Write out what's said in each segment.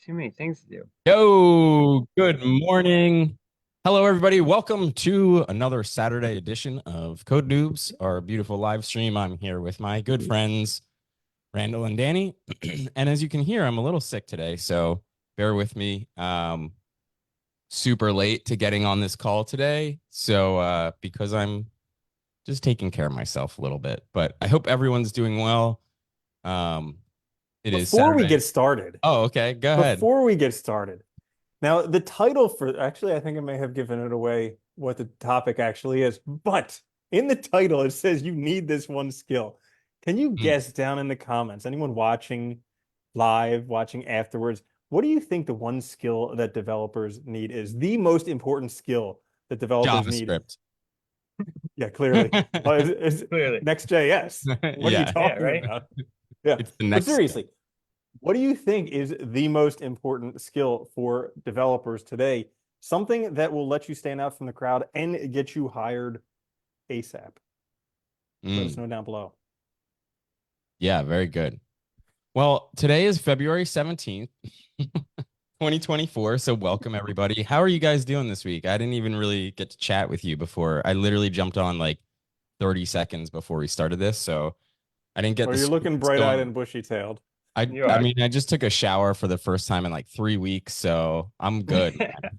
Too many things to do. Yo, good morning. Hello, everybody. Welcome to another Saturday edition of Code Noobs, our beautiful live stream. I'm here with my good friends, Randall and Danny. And as you can hear, I'm a little sick today, so bear with me. Super late to getting on this call today. So, because I'm just taking care of myself a little bit, but I hope everyone's doing well. Um, it is Before we Saturday. get started, Oh, okay. Go ahead. before we get started, now the title for actually, I think I may have given it away what the topic actually is, but in the title it says you need this one skill. Can you Hmm. guess down in the comments, anyone watching live, watching afterwards, what do you think the one skill that developers need is the most important skill that developers need? JavaScript. Yeah, clearly. Clearly. Next.js. What are you Yeah, Yeah, talking right? about? Yeah, it's the but next skill. seriously, what do you think is the most important skill for developers today? Something that will let you stand out from the crowd and get you hired ASAP. Let us Mm, know down below. yeah, very good. Well, today is February 17th, 2024. So welcome everybody. How are you guys doing this week? I didn't even really get to chat with you before. I literally jumped on like 30 seconds before we started this, so I didn't get Well, the you're looking scoop bright-eyed going. and bushy-tailed. I You I are. mean, I just took a shower for the first time in like 3 weeks, so I'm good, man.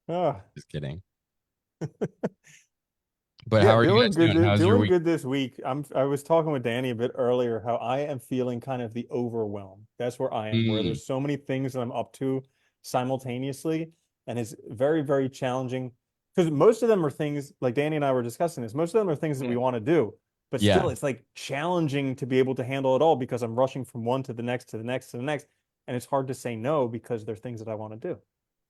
Ah, Just kidding. But yeah, how are you guys doing? How's your doing week? good this week. I was talking with Danny a bit earlier how I am feeling kind of the overwhelm. That's where I am, where Mm, there's so many things that I'm up to simultaneously, and it's very, very challenging because most of them are things like Danny and I were discussing this. Most of them are things that Yeah. we want to do, but still, yeah. it's like challenging to be able to handle it all because I'm rushing from one to the next to the next to the next, and it's hard to say no because they're things that I want to do. Well,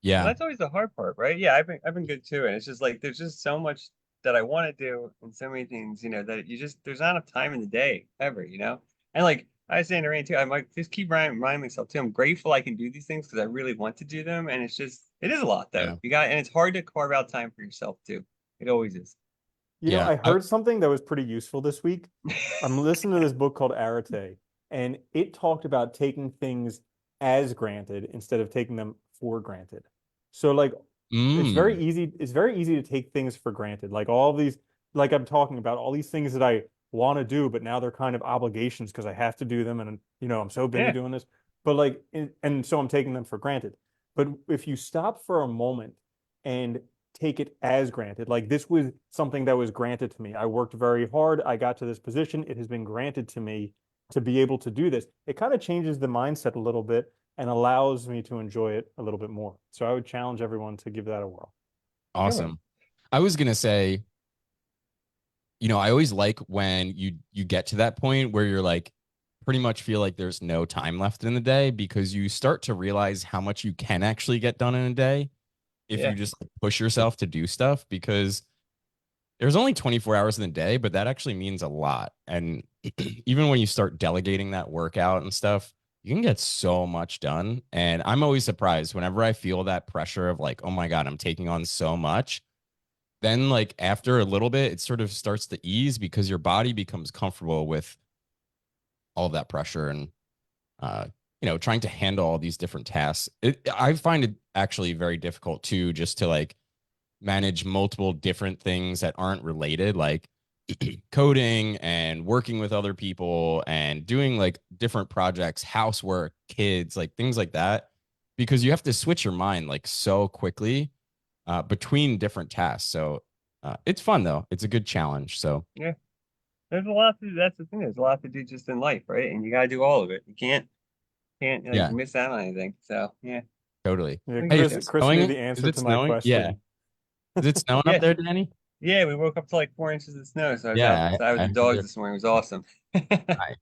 Yeah. that's always the hard part, right? Yeah, I've been good too. And it's just like there's just so much that I want to do and so many things, that you just there's not enough time in the day ever. And like I was saying to Rain too, I'm like just keep reminding myself too. I'm grateful I can do these things because I really want to do them. And it is a lot though. Yeah. And it's hard to carve out time for yourself too. It always is. You know, Yeah. I heard something that was pretty useful this week. I'm listening to this book called Arete, and it talked about taking things as granted instead of taking them for granted. So like Mm, it's very easy to take things for granted. Like all these like I'm talking about all these things that I want to do, but now they're kind of obligations because I have to do them and I'm so busy Yeah. doing this. But and so I'm taking them for granted. But if you stop for a moment and take it as granted. Like this was something that was granted to me. I worked very hard. I got to this position. It has been granted to me to be able to do this. It kind of changes the mindset a little bit and allows me to enjoy it a little bit more. So I would challenge everyone to give that a whirl. Good one. awesome. I was gonna say, I always like when you get to that point where you're like pretty much feel like there's no time left in the day because you start to realize how much you can actually get done in a day if Yeah. you just like, push yourself to do stuff because there's only 24 hours in the day, but that actually means a lot. And even when you start delegating that workout and stuff, you can get so much done. And I'm always surprised whenever I feel that pressure of like, oh my God, I'm taking on so much. Then, like, after a little bit, it sort of starts to ease because your body becomes comfortable with all of that pressure and, uh, trying to handle all these different tasks. I find it actually very difficult too, just to like manage multiple different things that aren't related, like coding and working with other people and doing like different projects, housework, kids, like things like that, because you have to switch your mind like so quickly between different tasks. So it's fun though. It's a good challenge. So Yeah. There's a lot to do. That's the thing. There's a lot to do just in life, right? And you gotta do all of it. You can't like yeah, miss out on anything. So yeah, totally. Yeah, we Hey, get is Chris, it there. Chris knew snowing? the Is answer it to my snowing? Yeah. question. Is it snowing up Yeah, there, Danny? yeah. We woke up to like 4 inches of snow, so I was Yeah, outside with I the heard dogs there. this morning. It was awesome. Nice.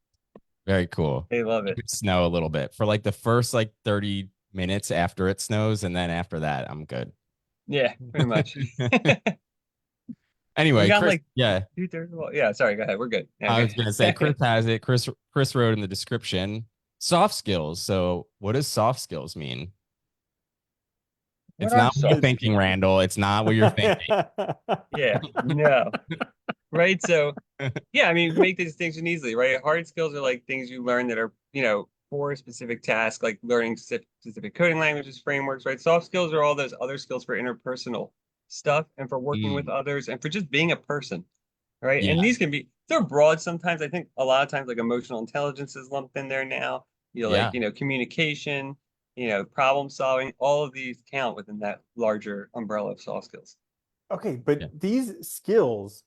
Very cool. They love It it. could snow a little bit for like the first like 30 minutes after it snows, and then after that, I'm good. Yeah, pretty much. We Anyway, got Chris, like yeah, 2/3 of yeah, sorry, go ahead. We're good. Yeah, I was gonna say Chris okay. has it. Chris wrote in the description soft skills. So what does soft skills mean? What It's are not what you're soft It's thinking, skills? Randall. It's not what you're thinking. Yeah, no. Right? So yeah, I mean, make the distinction easily, right? Hard skills are like things you learn that are, for a specific task, like learning specific coding languages, frameworks, right? Soft skills are all those other skills for interpersonal stuff and for working with Mm, others and for just being a person, right? And yeah. these can be, they're broad sometimes. I think a lot of times like emotional intelligence is lumped in there now. Yeah. Communication, problem solving, all of these count within that larger umbrella of soft skills. Okay, but Yeah. these skills,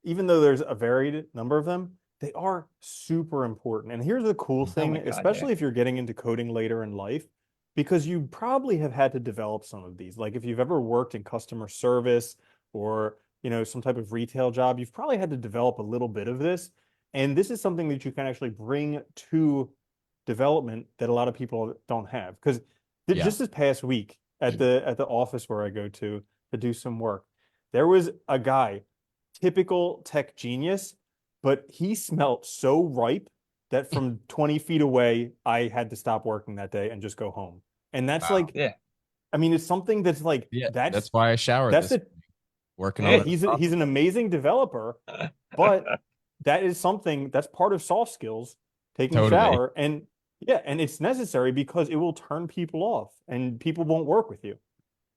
even though there's a varied number of them, they are super important. And here's the cool Oh thing, my God, yeah. especially if you're getting into coding later in life, because you probably have had to develop some of these. Like if you've ever worked in customer service or, some type of retail job, you've probably had to develop a little bit of this. And this is something that you can actually bring to development that a lot of people don't have. Because Yeah. just this past week at the office where I go to do some work, there was a guy, typical tech genius, but he smelt so ripe that from 20 feet away, I had to stop working that day and just go home. And that's Wow. like, Yeah. I mean, it's something that's like Yeah. that's That's why I showered that's this it. working Yeah, on Yeah. the he's an amazing developer, but that is something that's part of soft skills, taking a totally. shower. And yeah, and it's necessary because it will turn people off and people won't work with you.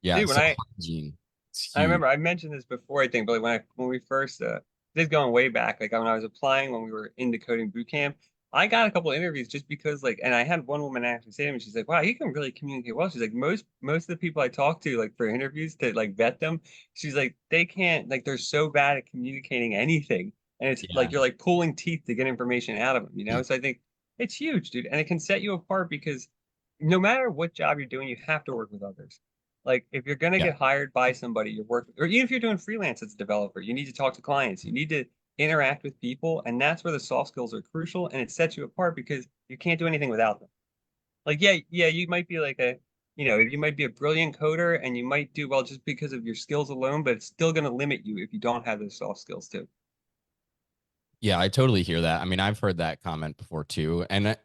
Yeah. Dude, when So I hygiene. It's I huge. remember I mentioned this before, I think, but like when we first this is going way back, like when I was applying when we were in the coding boot camp, I got a couple of interviews just because like, and I had one woman actually say to me, she's like, "Wow, you can really communicate well." She's like, most of the people I talk to like for interviews to like vet them, she's like, they can't, like they're so bad at communicating anything, and it's like Yeah. you're like pulling teeth to get information out of them, you know? So I think it's huge, dude, and it can set you apart because no matter what job you're doing, you have to work with others. Like if you're gonna Yeah. get hired by somebody, you're working, or even if you're doing freelance as a developer, you need to talk to clients. You need to interact with people, and that's where the soft skills are crucial, and it sets you apart because you can't do anything without them. Like yeah, you might be like you might be a brilliant coder, and you might do well just because of your skills alone, but it's still gonna limit you if you don't have those soft skills too. Yeah, I totally hear that. I mean, I've heard that comment before too. And I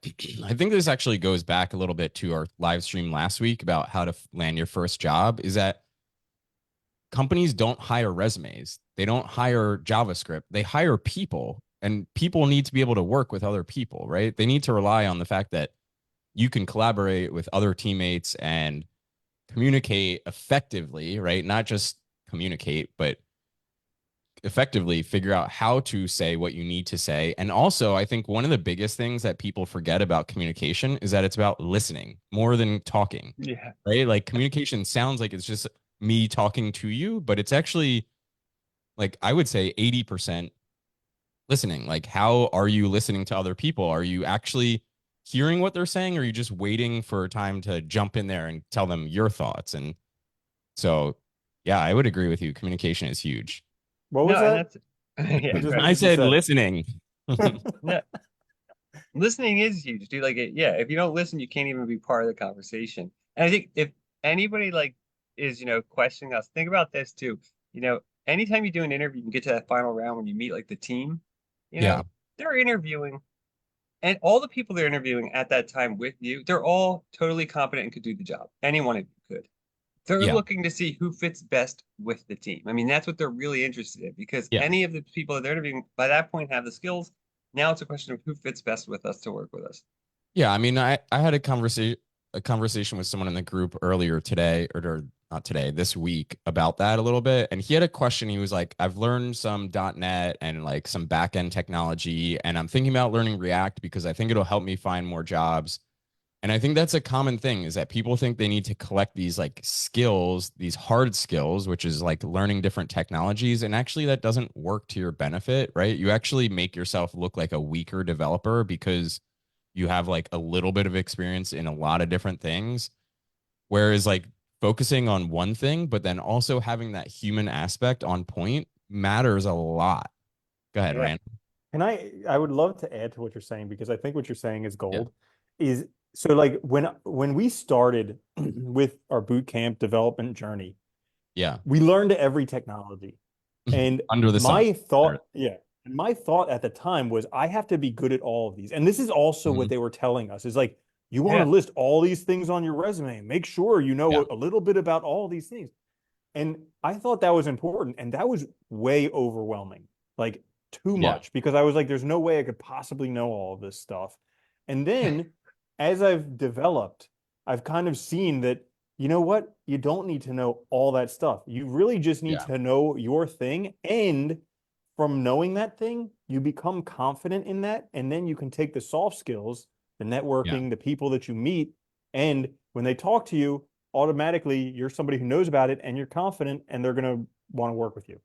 think this actually goes back a little bit to our live stream last week about how to land your first job is that companies don't hire resumes. They don't hire JavaScript. They hire people, and people need to be able to work with other people, right? They need to rely on the fact that you can collaborate with other teammates and communicate effectively, right? Not just communicate, but effectively figure out how to say what you need to say. And also, I think one of the biggest things that people forget about communication is that it's about listening more than talking, Yeah, right? Like communication sounds like it's just me talking to you, but it's actually like I would say 80% listening. Like, how are you listening to other people? Are you actually hearing what they're saying? Or are you just waiting for time to jump in there and tell them your thoughts? And so, yeah, I would agree with you. Communication is huge. What was no, and that? that's I yeah, just right. I missed what you said said. listening. No, listening is huge, dude. Like, yeah, if you don't listen, you can't even be part of the conversation. And I think if anybody like is, questioning us, think about this too. Anytime you do an interview, you get to that final round when you meet like the team, you Yeah. know, they're interviewing, and all the people they're interviewing at that time with you, they're all totally competent and could do the job. Any one of you could. They're Yeah. looking to see who fits best with the team. I mean, that's what they're really interested in because Yeah. any of the people that they're interviewing by that point have the skills. Now it's a question of who fits best with us to work with us. Yeah. I mean, I had a conversation with someone in the group earlier today, or not today, this week about that a little bit. And he had a question. He was like, I've learned some .NET and like some back end technology, and I'm thinking about learning React because I think it'll help me find more jobs. And I think that's a common thing is that people think they need to collect these like skills, these hard skills, which is like learning different technologies. And actually, that doesn't work to your benefit, right? You actually make yourself look like a weaker developer because you have like a little bit of experience in a lot of different things. Whereas like focusing on one thing, but then also having that human aspect on point matters a lot. Go ahead, Yeah. Rand. And I would love to add to what you're saying because I think what you're saying is Yeah. gold. Is so like when we started with our boot camp development journey, Yeah. we learned every technology. And Under the sun. my thought at the time was I have to be good at all of these. And this is also what Mhm. they were telling us is like, you want to Yeah. list all these things on your resume. Make sure you Yeah. know a little bit about all these things. And I thought that was important. And that was way overwhelming, like too Yeah. much, because I was like, there's no way I could possibly know all of this stuff. And then as I've developed, I've kind of seen that, you know what? You don't need to know all that stuff. You really just need Yeah. to know your thing. And from knowing that thing, you become confident in that. And then you can take the soft skills, the Yeah. networking, the people that you meet. And when they talk to you, automatically you're somebody who knows about it and you're confident and they're going to want to work with you.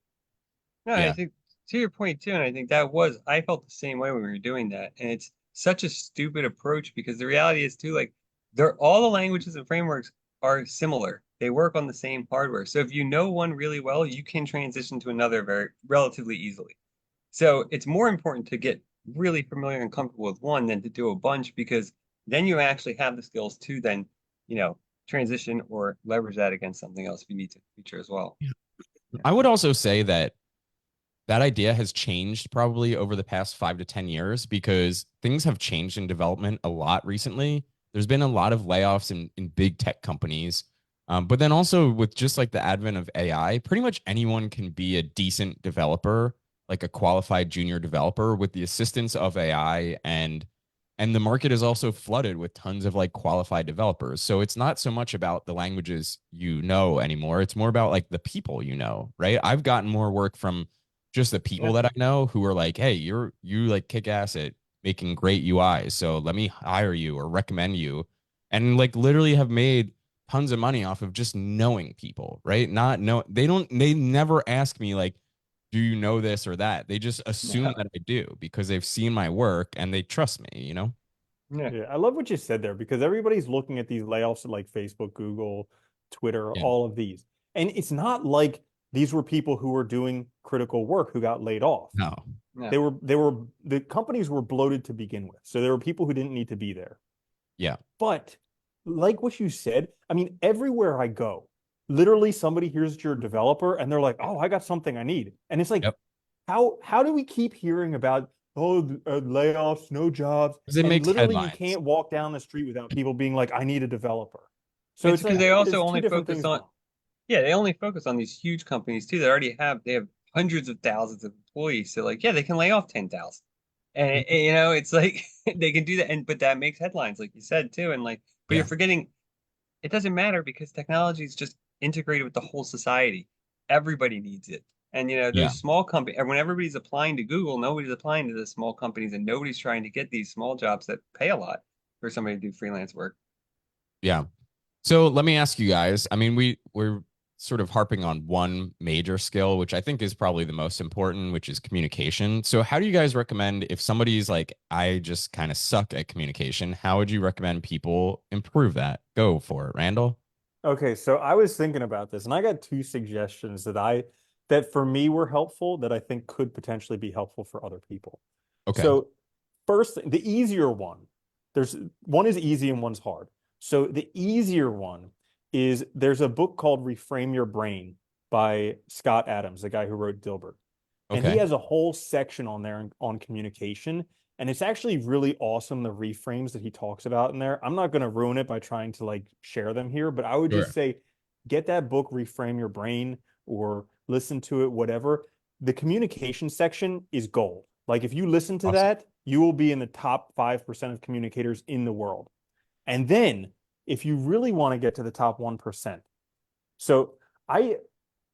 No, I Yeah. think to your point too, and I think I felt the same way when we were doing that. And it's such a stupid approach because the reality is too, like they're all the languages and frameworks are similar. They work on the same hardware. So if you know one really well, you can transition to another very relatively easily. So it's more important to get really familiar and comfortable with one than to do a bunch because then you actually have the skills to then, you know, transition or leverage that against something else if you need to feature as well. Yeah. I would also say that that idea has changed probably over the past 5 to 10 years because things have changed in development a lot recently. There's been a lot of layoffs in big tech companies. But then also with just like the advent of AI, pretty much anyone can be a decent developer, like a qualified junior developer with the assistance of AI, and the market is also flooded with tons of like qualified developers. So it's not so much about the languages you know anymore. It's more about like the people you know, right? I've gotten more work from just the Yeah. people that I know who are like, hey, you like kick ass at making great UIs. So let me hire you or recommend you. And like literally have made tons of money off of just knowing people, right? Not know they never ask me like, do you know this or that? They just assume No. that I do because they've seen my work and they trust me, you know? Yeah. Yeah, I love what you said there because everybody's looking at these layoffs at like Facebook, Google, Twitter, Yeah. all of these. And it's not like these were people who were doing critical work who got laid off. No. No. The companies were bloated to begin with. So there were people who didn't need to be there. Yeah. But like what you said, I mean, everywhere I go, literally somebody hears you're a developer and they're like, "Oh, I got something I need." And it's like, Yep. how do we keep hearing about layoffs, no jobs, Because it and makes literally you headlines. can't walk down the street without people being like, "I need a developer." So It's it's because like they also there's two only different focus things on, going on. yeah, they only focus on these huge companies too that already they have hundreds of thousands of employees. So like, yeah, they can lay off 10,000. And, you know, it's like they can do that. And but that makes headlines, like you said too. And like, but you're Yeah. forgetting it doesn't matter because technology is just integrated with the whole society. Everybody needs it. And you know, Yeah. those small companies, when everybody's applying to Google, nobody's applying to the small companies and nobody's trying to get these small jobs that pay a lot for somebody to do freelance work. Yeah. So let me ask you guys. I mean, we're sort of harping on one major skill, which I think is probably the most important, which is communication. So how do you guys recommend if somebody's like, I just kind of suck at communication, how would you recommend people improve that? Go for it, Randall. Okay, so I was thinking about this and I got two suggestions that for me were helpful that I think could potentially be helpful for other people. Okay. So first, the easier one, there's one is easy and one's hard. So the easier one is there's a book called Reframe Your Brain by Scott Adams, the guy who wrote Dilbert. And he Okay. has a whole section on there on communication. And it's actually really awesome, the reframes that he talks about in there. I'm not going to ruin it by trying to like share them here, but I would just Sure. say get that book, Reframe Your Brain, or listen to it, whatever. The communication section is gold. Like if you listen to Awesome. that, you will be in the top 5% of communicators in the world. And then if you really want to get to the top 1%. So I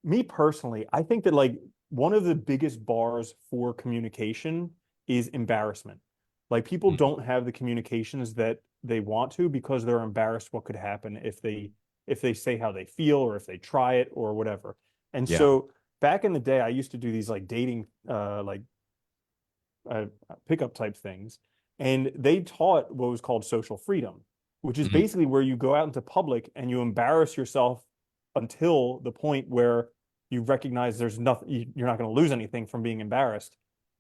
me personally, I think that like one of the biggest bars for communication is embarrassment. Like people Mm. don't have the communications that they want to because they're embarrassed what could happen if they say how they feel or if they try it or whatever. And Yeah. so back in the day, I used to do these like dating pickup type things, and they taught what was called social freedom, which is Mhm. basically where you go out into public and you embarrass yourself until the point where you recognize there's nothing, you're not going to lose anything from being embarrassed.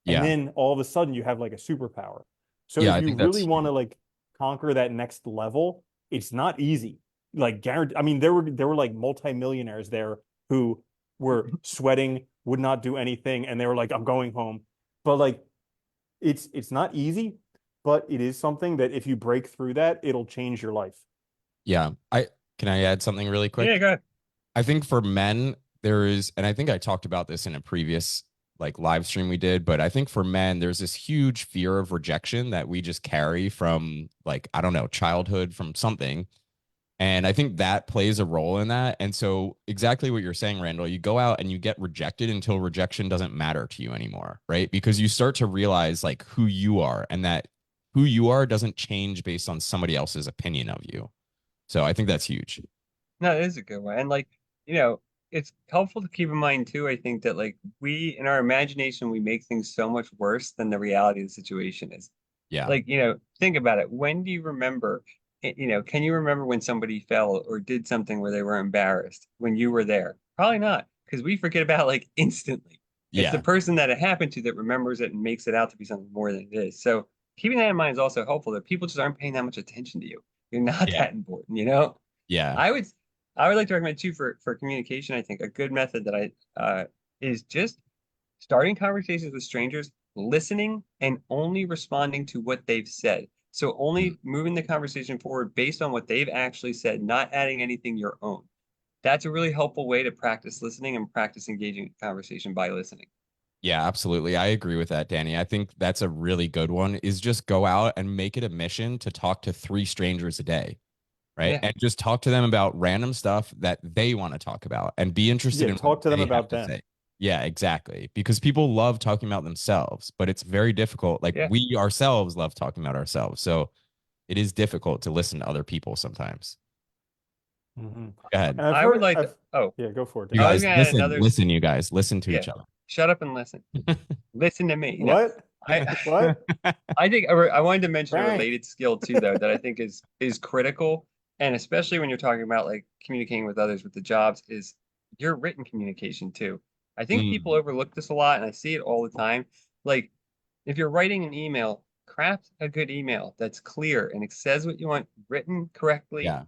And Yeah. then all of a sudden you have like a superpower. So Yeah. if I you think really that's want huge. to like conquer that next level, it's not easy. Like guarantee, I mean, there were like multimillionaires there who were sweating, would not do anything, and they were like, I'm going home. But like it's not easy, but it is something that if you break through that, it'll change your life. Yeah. Can I add something really Yeah, quick? go ahead. I think for men, there is, and I think I talked about this in a previous like live stream we did, but I think for men, there's this huge fear of rejection that we just carry from like, I don't know, childhood, from something. And I think that plays a role in that. And so exactly what you're saying, Randall, you go out and you get rejected until rejection doesn't matter to you anymore, right? Because you start to realize like who you are, and that who you are doesn't change based on somebody else's opinion of you. So I think that's huge. No, it is a good one. And like, you know, it's helpful to keep in mind too, I think that like we in our imagination we make things so much worse than the reality of the situation is. Yeah. Like, think about it. When do you remember, can you remember when somebody fell or did something where they were embarrassed when you were there? Probably not, because we forget about it, like instantly. It's the Yeah. person that it happened to that remembers it and makes it out to be something more than it is. So keeping that in mind is also helpful that people just aren't paying that much attention to you. You're not Yeah. that important, you know? Yeah. I would I would like to recommend too for communication. I think a good method that I is just starting conversations with strangers, listening and only responding to what they've said. So Mm. only moving the conversation forward based on what they've actually said, not adding anything your own. That's a really helpful way to practice listening and practice engaging in conversation by listening. Yeah, absolutely. I agree with that, Danny. I think that's a really good one, is just go out and make it a mission to talk to three strangers a day, right? Yeah. And just talk to them about random stuff that they want to talk about and be interested Yeah, in what talk to them they have about to them. say. Yeah, exactly. Because people love talking about themselves, but it's very difficult. Like Yeah. we ourselves love talking about ourselves. So it is difficult to listen to other people sometimes. Hmm. Go ahead. And I've I would heard, like to, I've, oh, yeah, go for it, You Dan. I was guys gonna add listen, another, listen, you guys listen to yeah, each other. shut up and listen. Listen to me. What? I What? I think I wanted to mention a Frank. related skill too, though, that I think is critical, and especially when you're talking about like communicating with others with the jobs, is your written communication too. I think people Mm, overlook this a lot, and I see it all the time. Like if you're writing an email, craft a good email that's clear and it says what you want, written correctly. yeah.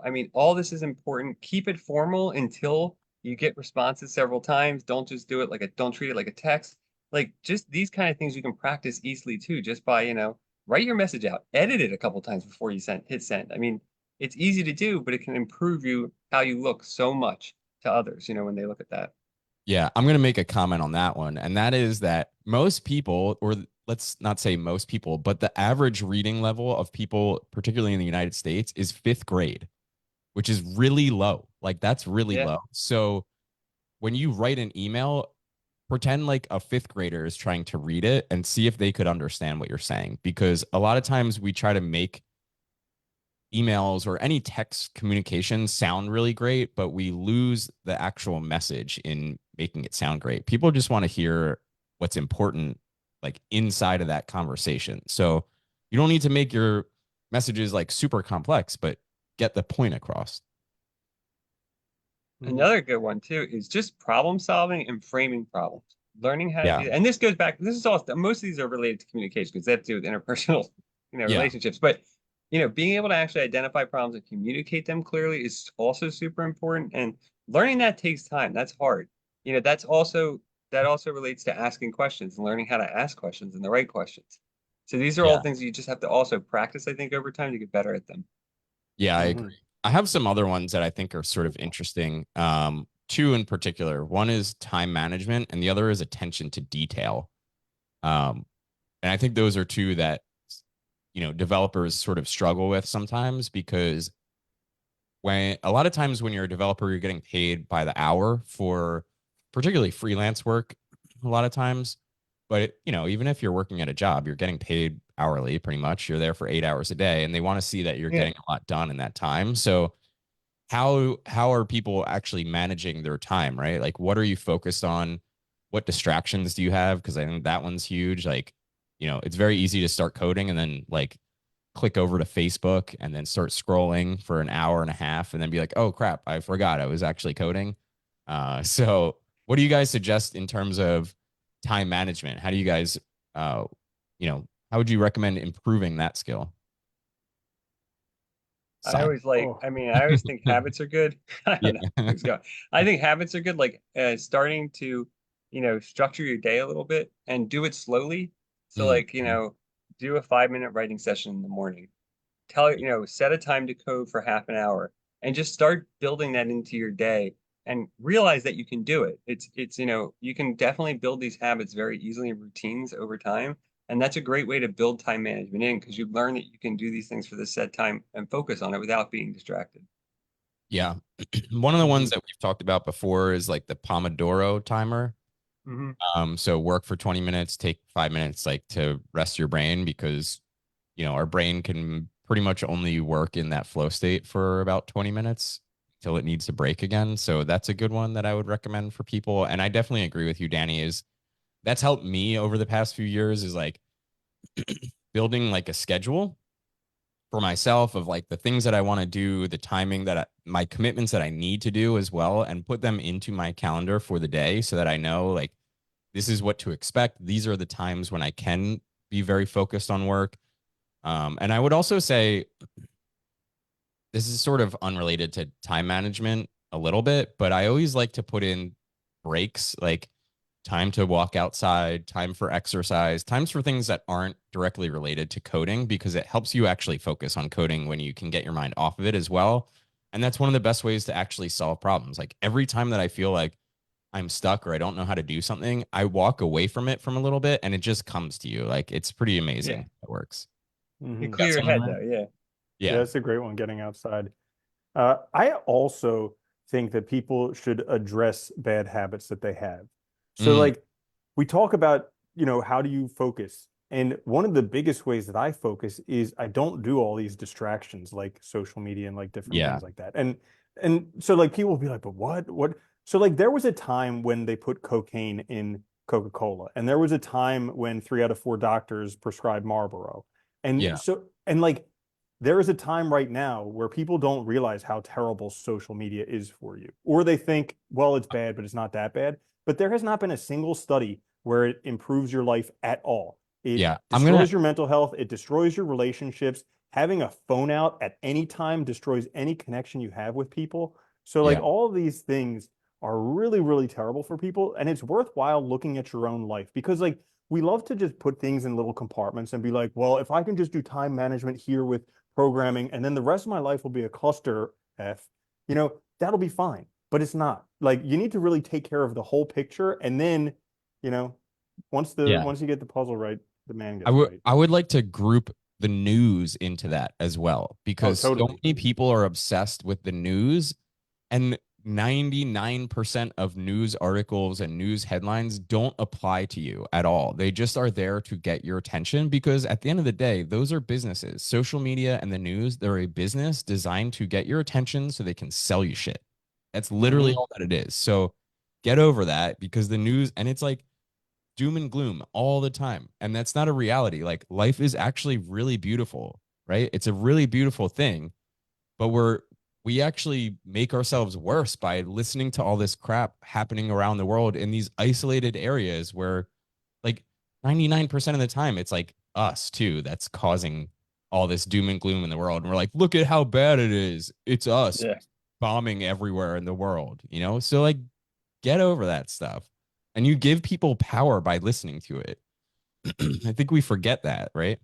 I mean, all this is important. Keep it formal until you get responses several times. Don't just do it don't treat it like a text. Like just these kind of things you can practice easily too, just by, write your message out, edit it a couple times before you hit send. I mean, it's easy to do, but it can improve how you look so much to others, when they look at that. Yeah, I'm going to make a comment on that one. And that is that most people, or let's not say most people, but the average reading level of people, particularly in the United States, is fifth grade, which is really low. Like that's really Yeah. low. So when you write an email, pretend like a fifth grader is trying to read it and see if they could understand what you're saying. Because a lot of times we try to make emails or any text communication sound really great, but we lose the actual message in making it sound great. People just want to hear what's important, like inside of that conversation. So you don't need to make your messages like super complex, but get the point across. Mhm. Another good one too is just problem solving and framing problems. Learning how to do Yeah. that. And this goes back, this is all most of these are related to communication because they have to do with interpersonal, Yeah. relationships. But being able to actually identify problems and communicate them clearly is also super important. And learning that takes time. That's hard. That also relates to asking questions and learning how to ask questions and the right questions. So these are all Yeah. things you just have to also practice, I think, over time to get better at them. Yeah, I agree. Mhm. I have some other ones that I think are sort of interesting. Two in particular. One is time management, and the other is attention to detail. Um, and I think those are two that developers sort of struggle with sometimes, because when a lot of times when you're a developer, you're getting paid by the hour for particularly freelance work a lot of times. But even if you're working at a job, you're getting paid hourly pretty much. You're there for 8 hours a day, and they want to see that you're Yeah. getting a lot done in that time. So how are people actually managing their time, right? Like what are you focused on? What distractions do you have? Because I think that one's huge. Like, it's very easy to start coding and then like click over to Facebook and then start scrolling for an hour and a half and then be like, oh crap, I forgot I was actually coding. So what do you guys suggest in terms of time management? How do you guys, uh, how would you recommend improving that skill? Side. Oh, I always think habits are good. I Yeah. don't know. Let's go. I think habits are good, like starting to, structure your day a little bit and do it slowly. So Mm, like, do a 5-minute writing session in the morning. Set a time to code for half an hour and just start building that into your day and realize that you can do it. It's, you can definitely build these habits very easily and routines over time. And that's a great way to build time management in because you learn that you can do these things for this set time and focus on it without being distracted. Yeah. One of the ones Mhm. that we've talked about before is like the Pomodoro timer. Hmm. So work for 20 minutes, take 5 minutes like to rest your brain because our brain can pretty much only work in that flow state for about 20 minutes till it needs to break again. So that's a good one that I would recommend for people. And I definitely agree with you, Danny, is that's helped me over the past few years is like building like a schedule for myself of like the things that I want to do, the timing my commitments that I need to do as well, and put them into my calendar for the day so that I know like this is what to expect. These are the times when I can be very focused on work. And I would also say this is sort of unrelated to time management a little bit, but I always like to put in breaks, like time to walk outside, time for exercise, times for things that aren't directly related to coding because it helps you actually focus on coding when you can get your mind off of it as well. And that's one of the best ways to actually solve problems. Like every time that I feel like I'm stuck or I don't know how to do something, I walk away from it from a little bit and it just comes to you. Like it's pretty Yeah. amazing. It works. You Mhm. Got clear your head something? though. Yeah. Yeah, Yeah. that's a great one, getting outside. I also think that people should address bad habits that they have. So, Mm, like, we talk about, how do you focus? And one of the biggest ways that I focus is I don't do all these distractions like social media and like different yeah. things like that. And so like people will be like, but what? What? So like there was a time when they put cocaine in Coca-Cola, and there was a time when 3 out of 4 doctors prescribed Marlboro. And Yeah. so and like there is a time right now where people don't realize how terrible social media is for you. Or they think, well, it's bad, but it's not that bad. But there has not been a single study where it improves your life at all. It Yeah. I'm gonna destroys your mental health, it destroys your relationships. Having a phone out at any time destroys any connection you have with people. So, like, yeah. all of these things are really, really terrible for people. And it's worthwhile looking at your own life because, like, we love to just put things in little compartments and be like, well, if I can just do time management here with programming, and then the rest of my life will be a cluster F, that'll be fine. But it's not. Like you need to really take care of the whole picture, and then, you know, Yeah. once you get the puzzle right, the man I gets would right. I would like to group the news into that as well Oh, because so totally. many people are obsessed with the news and 99% of news articles and news headlines don't apply to you at all. They just are there to get your attention because at the end of the day, those are businesses. Social media and the news, they're a business designed to get your attention so they can sell you shit. That's literally Hmm. all that it is. So get over that because the news, and it's like doom and gloom all the time. And that's not a reality. Like life is actually really beautiful, right? It's a really beautiful thing, but we actually make ourselves worse by listening to all this crap happening around the world in these isolated areas where like 99% of the time it's like us too that's causing all this doom and gloom in the world. And we're like, look at how bad it is. It's us Yeah. bombing everywhere in the world. So like get over that stuff. And you give people power by listening to it. I think we forget that, right?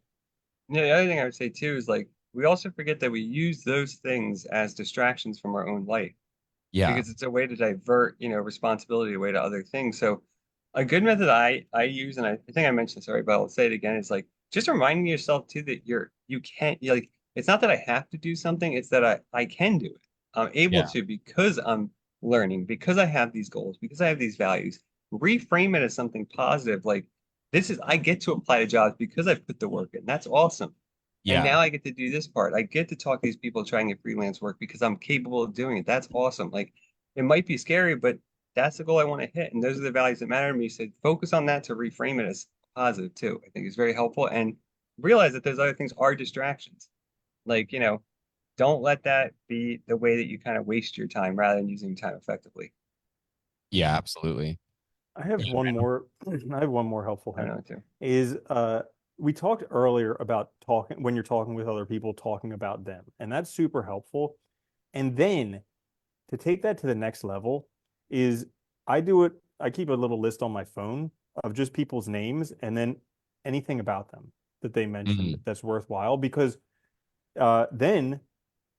Yeah, the other thing I would say too is like we also forget that we use those things as distractions from our own life Yeah. because it's a way to divert, responsibility away to other things. So a good method I use, and I think I mentioned this already, but I'll say it again, is like just reminding yourself too that you can't like it's not that I have to do something, it's that I can do it. I'm able Yeah. to because I'm learning, because I have these goals, because I have these values. Reframe it as something positive, like this is I get to apply to jobs because I've put the work in. That's awesome. And Yeah. now I get to do this part. I get to talk to these people trying to get freelance work because I'm capable of doing it. That's awesome. Like it might be scary, but that's the goal I want to hit. And those are the values that matter to me. So focus on that to reframe it as positive too. I think is very helpful. And realize that those other things are distractions. Like, don't let that be the way that you kind of waste your time rather than using time effectively. Yeah, absolutely. I have one more. I have one more helpful I hint. know too. Is we talked earlier about talking when you're talking with other people, talking about them, and that's super helpful. And then to take that to the next level is I do it. I keep a little list on my phone of just people's names and then anything about them that they mentioned Mhm. that's worthwhile because then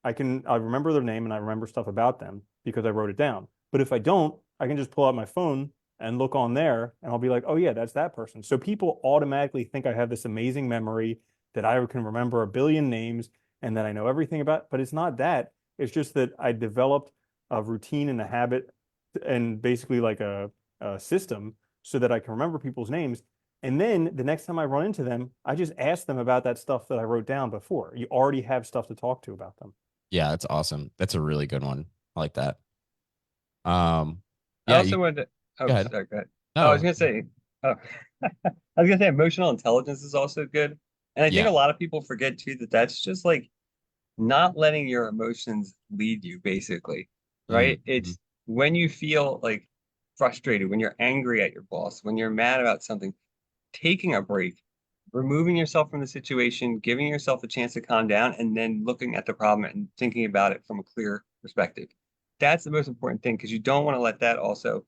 I remember their name and I remember stuff about them because I wrote it down. But if I don't, I can just pull out my phone and look on there and I'll be like, oh yeah, that's that person. So people automatically think I have this amazing memory, that I can remember a billion names and that I know everything about, but it's not that. It's just that I developed a routine and a habit and basically like a system so that I can remember people's names. And then the next time I run into them, I just ask them about that stuff that I wrote down before. You already have stuff to talk to about them. Yeah, that's awesome. That's a really good one. I like that. Um, I yeah, you also wanted to, go oh, ahead. sorry, go ahead. Oh, I was No, gonna say, oh, I was gonna say emotional intelligence is also good. And I think yeah. a lot of people forget too that that's just like not letting your emotions lead you, basically, right? Mm-hmm. It's when you feel like frustrated, when you're angry at your boss, when you're mad about something, taking a break, removing yourself from the situation, giving yourself a chance to calm down, and then looking at the problem and thinking about it from a clear perspective. That's the most important thing because you don't want to let that also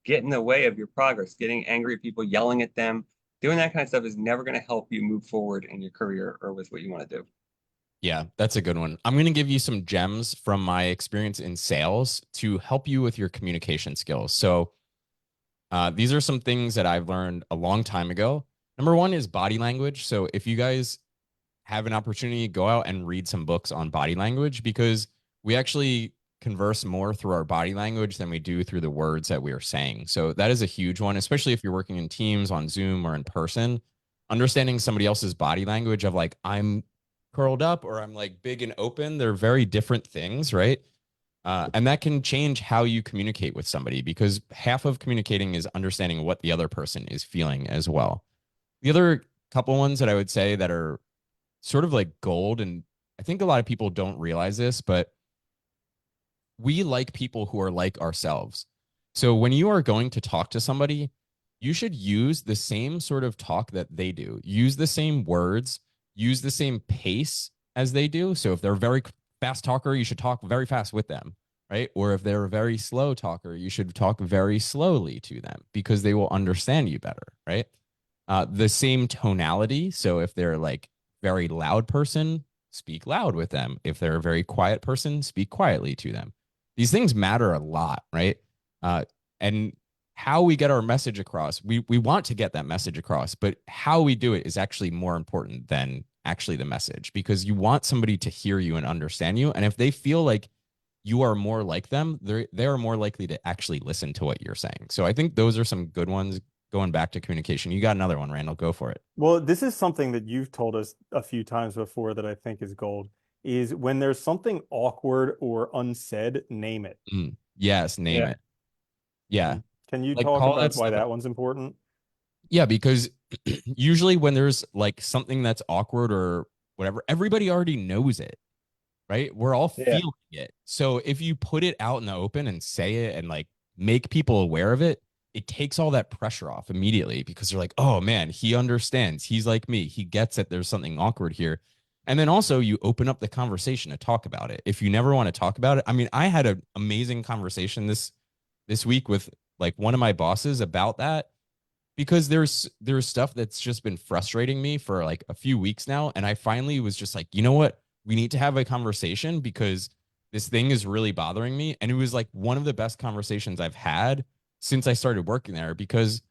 get in the way of your progress. Getting angry at people, yelling at them, doing that kind of stuff is never going to help you move forward in your career or with what you want to do. Yeah, that's a good one. I'm going to give you some gems from my experience in sales to help you with your communication skills. So, these are some things that I've learned a long time ago. Number one is body language. So, if you guys have an opportunity, go out and read some books on body language because we actually converse more through our body language than we do through the words that we are saying. So, that is a huge one, especially if you're working in teams on Zoom or in person. Understanding somebody else's body language of like, I'm curled up or I'm like big and open, they're very different things, right? And that can change how you communicate with somebody because half of communicating is understanding what the other person is feeling as well. The other couple ones that I would say that are sort of like gold, and I think a lot of people don't realize this, but we like people who are like ourselves. So when you are going to talk to somebody, you should use the same sort of talk that they do. Use the same words, use the same pace as they do. So if they're a very fast talker, you should talk very fast with them, right? Or if they're a very slow talker, you should talk very slowly to them because they will understand you better, right? The same tonality. So if they're like very loud person, speak loud with them. If they're a very quiet person, speak quietly to them. These things matter a lot, right? And how we get our message across, we want to get that message across, but how we do it is actually more important than actually the message because you want somebody to hear you and understand you. And if they feel like you are more like them, they're more likely to actually listen to what you're saying. So I think those are some good ones going back to communication. You got another one, Randall. Go for it. Well, this is something that you've told us a few times before that I think is gold, is when there's something awkward or unsaid, name it. Yes, name Yeah. it. Yeah. Can you Like talk call that about why stuff. that one's important? Yeah, because usually when there's like something that's awkward or whatever, everybody already knows it, right? We're all Yeah. feeling it. So if you put it out in the open and say it and like make people aware of it, it takes all that pressure off immediately because they're like, oh man, he understands. He's like me. He gets it. There's something awkward here. And then also you open up the conversation to talk about it. If you never want to talk about it, I mean, I had an amazing conversation this week with like one of my bosses about that because there's stuff that's just been frustrating me for like a few weeks now and I finally was just like, you know what, we need to have a conversation because this thing is really bothering me. And it was like one of the best conversations I've had since I started working there because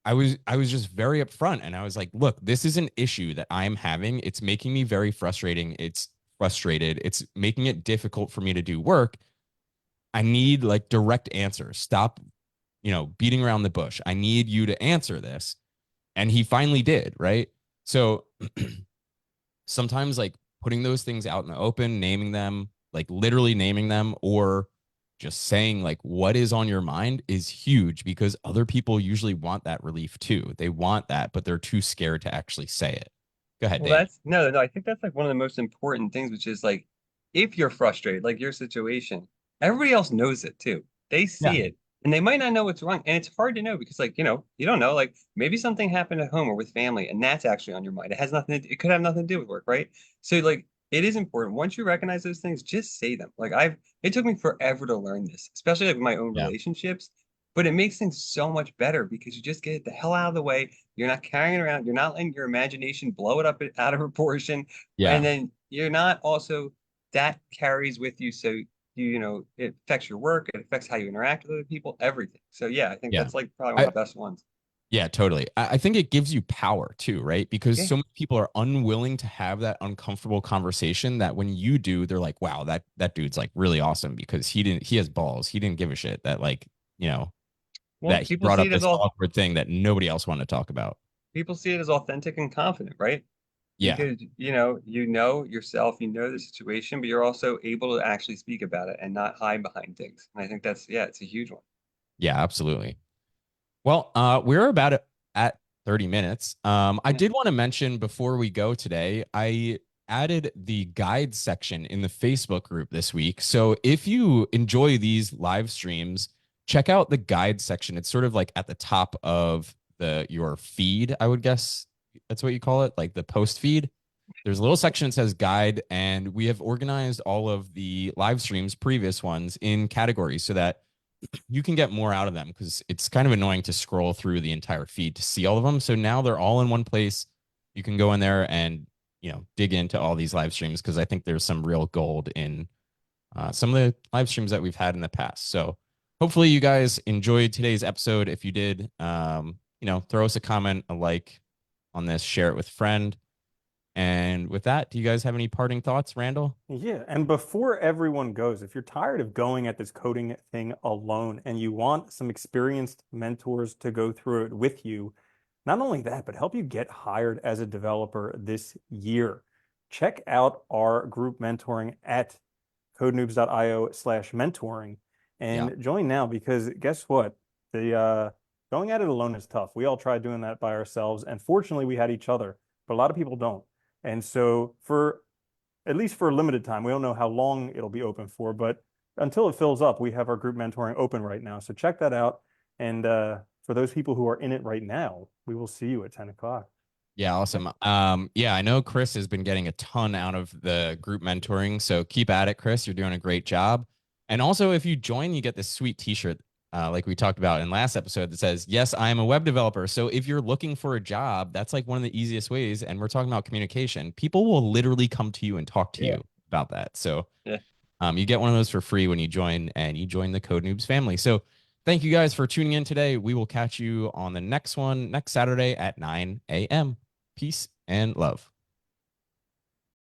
I was just very upfront and I was like, look, this is an issue that I'm having. It's making me very frustrating. It's frustrated. It's making it difficult for me to do work. I need like direct answers. Stop, beating around the bush. I need you to answer this. And he finally did, right? So sometimes like putting those things out in the open, naming them, like literally naming them, or just saying like what is on your mind is huge because other people usually want that relief too. They want that, but they're too scared to actually say it. Go ahead, Well, Daniel. that's no, no. I think that's like one of the most important things, which is like if you're frustrated, like your situation, everybody else knows it too. They Yeah. see it and they might not know what's wrong. And it's hard to know because, like, you don't know, like maybe something happened at home or with family, and that's actually on your mind. It has nothing it could have nothing to do with work, right? So, like, it is important. Once you recognize those things, just say them. Like, it took me forever to learn this, especially like with my own Yeah. relationships. But it makes things so much better because you just get it the hell out of the way. You're not carrying it around. You're not letting your imagination blow it up out of proportion. And Yeah. then you're not also that carries with you. So you know, it affects your work, it affects how you interact with other people, everything. So yeah, I think Yeah. that's like probably one I, of the best ones. yeah, totally. I think it gives you power too, right? Because Yeah. so many people are unwilling to have that uncomfortable conversation that when you do, they're like, wow, that dude's like really awesome because he has balls. He didn't give a shit that like, you know, Well, that he people brought see up it as this all awkward thing that nobody else wanted to talk about. people see it as authentic and confident, right? Yeah. Because you know yourself, you know the situation, but you're also able to actually speak about it and not hide behind things. And I think that's yeah, it's a huge one. Yeah, absolutely. Well, we're about at 30 minutes. I Yeah. did want to mention before we go today, I added the guide section in the Facebook group this week. So if you enjoy these live streams, check out the guide section. It's sort of like at the top of your feed, I would guess that's what you call it, like the post feed. There's a little section that says guide, and we have organized all of the live streams, previous ones, in categories so that you can get more out of them because it's kind of annoying to scroll through the entire feed to see all of them. So now they're all in one place. You can go in there and dig into all these live streams because I think there's some real gold in some of the live streams that we've had in the past. So hopefully you guys enjoyed today's episode. If you did, throw us a comment, a like on this, share it with a friend. And with that, do you guys have any parting thoughts, Randall? Yeah, and before everyone goes, if you're tired of going at this coding thing alone and you want some experienced mentors to go through it with you, not only that, but help you get hired as a developer this year, check out our group mentoring at codenoobs.io/mentoring Yeah. and join now because guess what? The going at it alone is tough. We all tried doing that by ourselves, and fortunately we had each other, but a lot of people don't. And so for at least for a limited time. We don't know how long it'll be open for, but until it fills up, we have our group mentoring open right now. So check that out. And for those people who are in it right now, we will see you at 10 o'clock. Yeah, awesome. Yeah, I know Chris has been getting a ton out of the group mentoring, so keep at it, Chris. You're doing a great job. And also, if you join, you get this sweet T-shirt, like we talked about in last episode, that says, "Yes, I am a web developer." So if you're looking for a job, that's like one of the easiest ways. And we're talking about communication. People will literally come to you and talk to Yeah. you about that. So, Yeah. you get one of those for free when you join, and you join the Code Noobs family. So thank you guys for tuning in today. We will catch you on the next one next Saturday at 9 a.m. Peace and love.